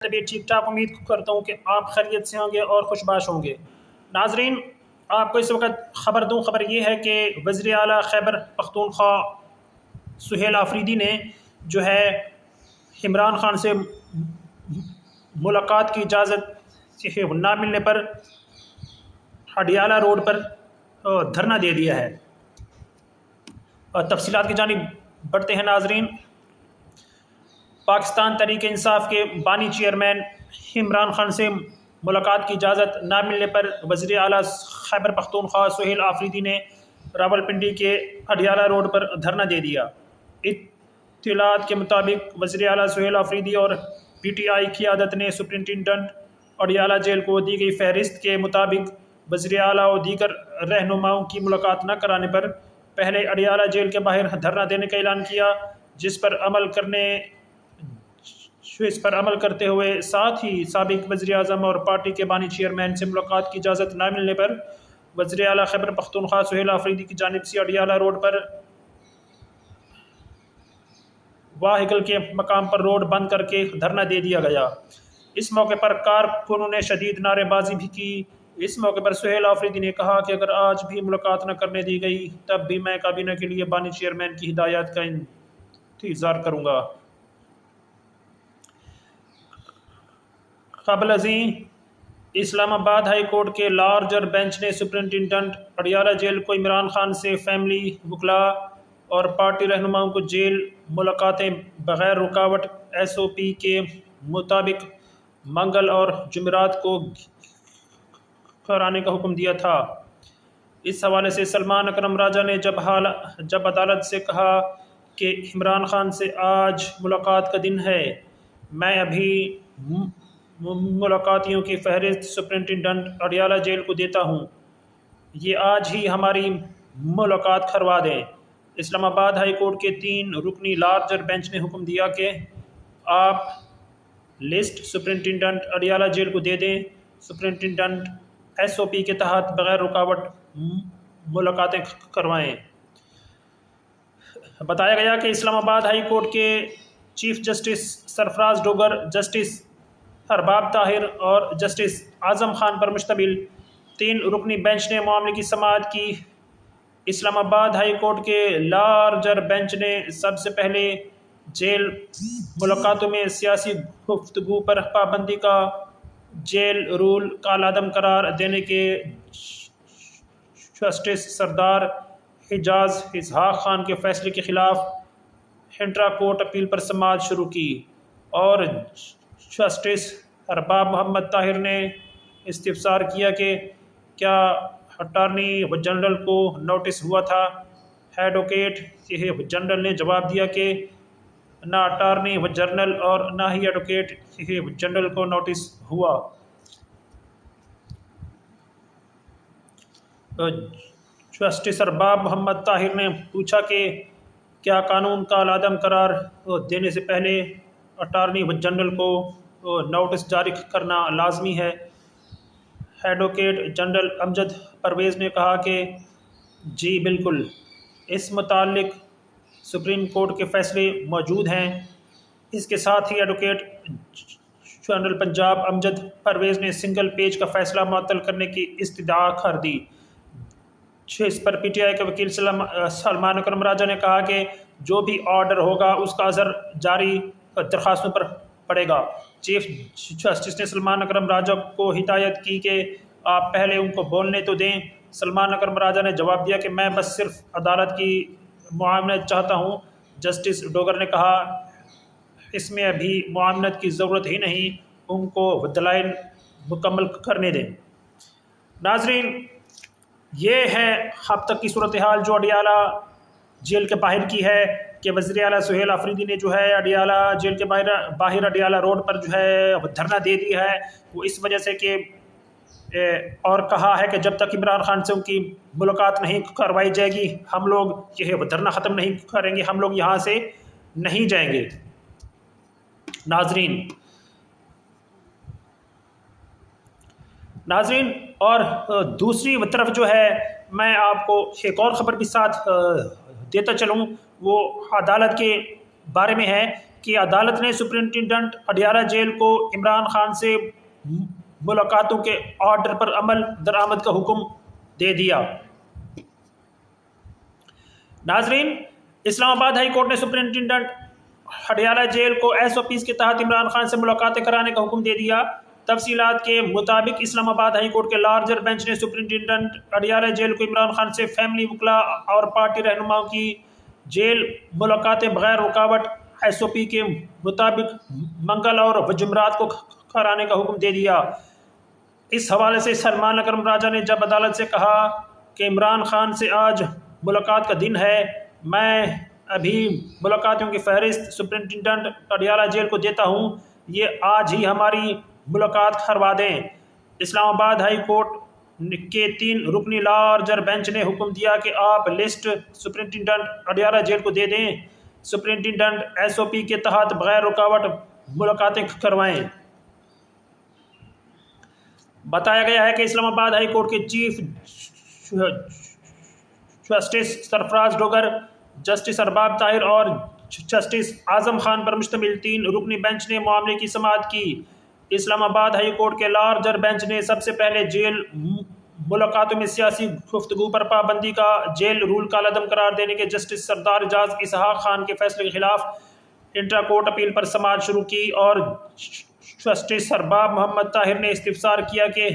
طبیعت ٹھیک ٹھاک، امید کرتا ہوں کہ آپ خیریت سے ہوں گے اور خوشباش ہوں گے۔ ناظرین، آپ کو اس وقت خبر دوں، خبر یہ ہے کہ وزیر اعلیٰ خیبر پختونخوا سہیل آفریدی نے جو ہے عمران خان سے ملاقات کی اجازت نہ ملنے پر اڈیالہ روڈ پر دھرنا دے دیا ہے۔ اور تفصیلات کی جانب بڑھتے ہیں ناظرین۔ پاکستان تحریک انصاف کے بانی چیئرمین عمران خان سے ملاقات کی اجازت نہ ملنے پر وزیر اعلیٰ خیبر پختونخوا سہیل آفریدی نے راولپنڈی کے اڈیالہ روڈ پر دھرنا دے دیا۔ اطلاعات کے مطابق وزیر اعلیٰ سہیل آفریدی اور پی ٹی آئی قیادت نے سپرنٹنڈنٹ اڈیالہ جیل کو دی گئی فہرست کے مطابق وزیر اعلیٰ اور دیگر رہنماؤں کی ملاقات نہ کرانے پر پہلے اڈیالہ جیل کے باہر دھرنا دینے کا اعلان کیا، جس پر عمل کرتے ہوئے ساتھ ہی سابق وزیر اعظم اور پارٹی کے بانی چیئرمین سے ملاقات کی اجازت نہ ملنے پر وزیر اعلیٰ خیبر پختونخوا سہیل آفریدی کی جانب سے اڈیالہ روڈ پر واہگل کے مقام پر روڈ بند کر کے دھرنا دے دیا گیا۔ اس موقع پر کارکنوں نے شدید نعرے بازی بھی کی۔ اس موقع پر سہیل آفریدی نے کہا کہ اگر آج بھی ملاقات نہ کرنے دی گئی تب بھی میں کابینہ کے لیے بانی چیئرمین کی ہدایات کا انتظار کروں گا۔ قبل ازیں اسلام آباد ہائی کورٹ کے لارجر بینچ نے سپرنٹنڈنٹ اڈیالہ جیل کو عمران خان سے فیملی، وکلاء اور پارٹی رہنماؤں کو جیل ملاقاتیں بغیر رکاوٹ ایس او پی کے مطابق منگل اور جمعرات کو کرانے کا حکم دیا تھا۔ اس حوالے سے سلمان اکرم راجہ نے جب عدالت سے کہا کہ عمران خان سے آج ملاقات کا دن ہے، میں ابھی ملاقاتیوں کی فہرست سپرنٹنڈنٹ اڈیالہ جیل کو دیتا ہوں، یہ آج ہی ہماری ملاقات کروا دیں۔ اسلام آباد ہائی کورٹ کے 3 رکنی لارجر بینچ نے حکم دیا کہ آپ لسٹ سپرنٹنڈنٹ اڈیالہ جیل کو دے دیں۔ سپرنٹنڈنٹ ایس او پی کے تحت بغیر رکاوٹ ملاقاتیں کروائیں۔ بتایا گیا کہ اسلام آباد ہائی کورٹ کے چیف جسٹس سرفراز ڈوگر، جسٹس ارباب طاہر اور جسٹس اعظم خان پر مشتمل 3 رکنی بینچ نے معاملے کی سماعت کی۔ اسلام آباد ہائی کورٹ کے لارجر بینچ نے سب سے پہلے جیل ملاقاتوں میں سیاسی گفتگو پر پابندی کا جیل رول کالعدم قرار دینے کے جسٹس سردار حجاز اسحاق خان کے فیصلے کے خلاف انٹرا کورٹ اپیل پر سماعت شروع کی، اور جسٹس ارباب محمد طاہر نے استفسار کیا کہ کیا اٹارنی جنرل کو نوٹس ہوا تھا۔ ایڈوکیٹ جنرل نے جواب دیا کہ نہ اٹارنی جنرل اور نہ ہی ایڈوکیٹ جنرل کو نوٹس ہوا۔ جسٹس ارباب محمد طاہر نے پوچھا کہ کیا قانون کا عدم قرار دینے سے پہلے اٹارنی جنرل کو نوٹس جاری کرنا لازمی ہے۔ ایڈوکیٹ جنرل امجد پرویز نے کہا کہ جی بالکل، اس متعلق سپریم کورٹ کے فیصلے موجود ہیں۔ اس کے ساتھ ہی ایڈوکیٹ جنرل پنجاب امجد پرویز نے سنگل پیج کا فیصلہ معطل کرنے کی استدعا کر دی۔ اس پر پی ٹی آئی کے وکیل سلمان اکرم راجہ نے کہا کہ جو بھی آرڈر ہوگا اس کا اثر جاری درخواستوں پر پڑے گا۔ چیف جسٹس نے سلمان اکرم راجہ کو ہدایت کی کہ آپ پہلے ان کو بولنے تو دیں۔ سلمان اکرم راجہ نے جواب دیا کہ میں بس صرف عدالت کی معاونت چاہتا ہوں۔ جسٹس ڈوگر نے کہا اس میں ابھی معاونت کی ضرورت ہی نہیں، ان کو دلائل مکمل کرنے دیں۔ ناظرین، یہ ہے اب تک کی صورتحال جو اڈیالہ جیل کے باہر کی ہے کہ وزیر اعلیٰ سہیل آفریدی نے جو ہے اڈیالہ جیل کے باہر اڈیالہ روڈ پر جو ہے دھرنا دے دیا ہے، وہ اس وجہ سے کہ اور کہا ہے کہ جب تک عمران خان سے ان کی ملاقات نہیں کروائی جائے گی ہم لوگ یہ دھرنا ختم نہیں کریں گے، ہم لوگ یہاں سے نہیں جائیں گے۔ ناظرین اور دوسری طرف جو ہے میں آپ کو ایک اور خبر بھی ساتھ دیتا چلوں، وہ عدالت کے بارے میں ہے کہ عدالت نے سپرنٹنڈنٹ اڈیالہ جیل کو عمران خان سے ملاقاتوں کے آرڈر پر عمل درآمد کا حکم دے دیا۔ ناظرین، اسلام آباد ہائی کورٹ نے سپرنٹنڈنٹ اڈیالہ جیل کو SOPs کے تحت عمران خان سے ملاقاتیں کرانے کا حکم دے دیا۔ تفصیلات کے مطابق اسلام آباد ہائی کورٹ کے لارجر بینچ نے سپرنٹنڈنٹ اڈیالہ جیل کو عمران خان سے فیملی وکلاء اور پارٹی رہنماؤں کی جیل ملاقاتیں بغیر رکاوٹ SOP کے مطابق منگل اور جمعرات کو کرانے کا حکم دے دیا۔ اس حوالے سے سلمان اکرم راجہ نے جب عدالت سے کہا کہ عمران خان سے آج ملاقات کا دن ہے، میں ابھی ملاقاتوں کی فہرست سپرنٹنڈنٹ اڈیالہ جیل کو دیتا ہوں، یہ آج ہی ہماری ملاقات کروا دیں۔ اسلام آباد ہائی کورٹ کے 3 رکنی لارجر بینچ نے حکم دیا کہ آپ لسٹ سپرنٹنڈنٹ اڈیالہ جیل کو دے دیں، سپرنٹنڈنٹ SOP کے تحت بغیر رکاوٹ ملاقاتیں کروائیں۔ بتایا گیا ہے کہ اسلام آباد ہائی کورٹ کے چیف جسٹس سرفراز ڈوگر، جسٹس ارباب طاہر اور جسٹس اعظم خان پر مشتمل 3 رکنی بینچ نے معاملے کی سماعت کی۔ اسلام آباد ہائی کورٹ کے لارجر بینچ نے سب سے پہلے جیل ملاقاتوں میں سیاسی گفتگو پر پابندی کا جیل رول کالعدم قرار دینے کے جسٹس سردار اعجاز اسحاق خان کے فیصلے کے خلاف انٹرا کورٹ اپیل پر سماعت شروع کی، اور جسٹس ارباب محمد طاہر نے استفسار کیا کہ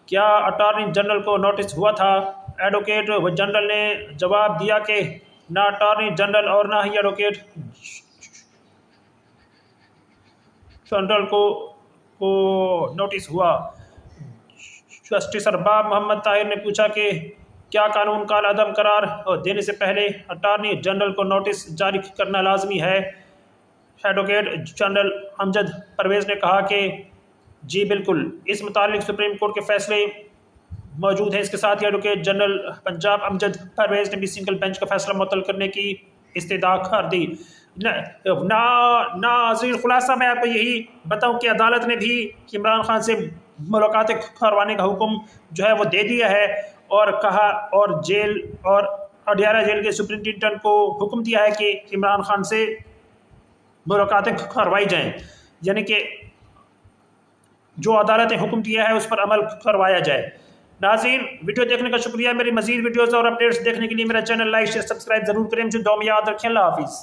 کیا اٹارنی جنرل کو نوٹس ہوا تھا۔ ایڈوکیٹ جنرل نے جواب دیا کہ نہ اٹارنی جنرل اور نہ ہی ایڈوکیٹ جنرل کو نوٹس ہوا۔ جسٹس ارباب محمد طاہر نے پوچھا کہ کیا قانون کا عدم قرار دینے سے پہلے اٹارنی جنرل کو نوٹس جاری کرنا لازمی ہے۔ ایڈوکیٹ جنرل امجد پرویز نے کہا کہ جی بالکل، اس متعلق سپریم کورٹ کے فیصلے موجود ہیں۔ اس کے ساتھ ہی ایڈوکیٹ جنرل پنجاب امجد پرویز نے بھی سنگل بینچ کا فیصلہ معطل کرنے کی استدعا کر دی۔ ناظرین، خلاصہ میں آپ کو یہی بتاؤں کہ عدالت نے بھی عمران خان سے ملاقاتیں کروانے کا حکم جو ہے وہ دے دیا ہے، اور کہا اور جیل اور اڈیالہ جیل کے سپرنٹنڈنٹ کو حکم دیا ہے کہ عمران خان سے ملاقاتیں کروائی جائیں، یعنی کہ جو عدالت نے حکم دیا ہے اس پر عمل کروایا جائے۔ ناظرین، ویڈیو دیکھنے کا شکریہ۔ میری مزید ویڈیوز اور اپڈیٹس دیکھنے کے لیے میرا چینل لائک شیئر سبسکرائب ضرور کریں۔ مجھے دعا میں یاد رکھیں۔ اللہ حافظ۔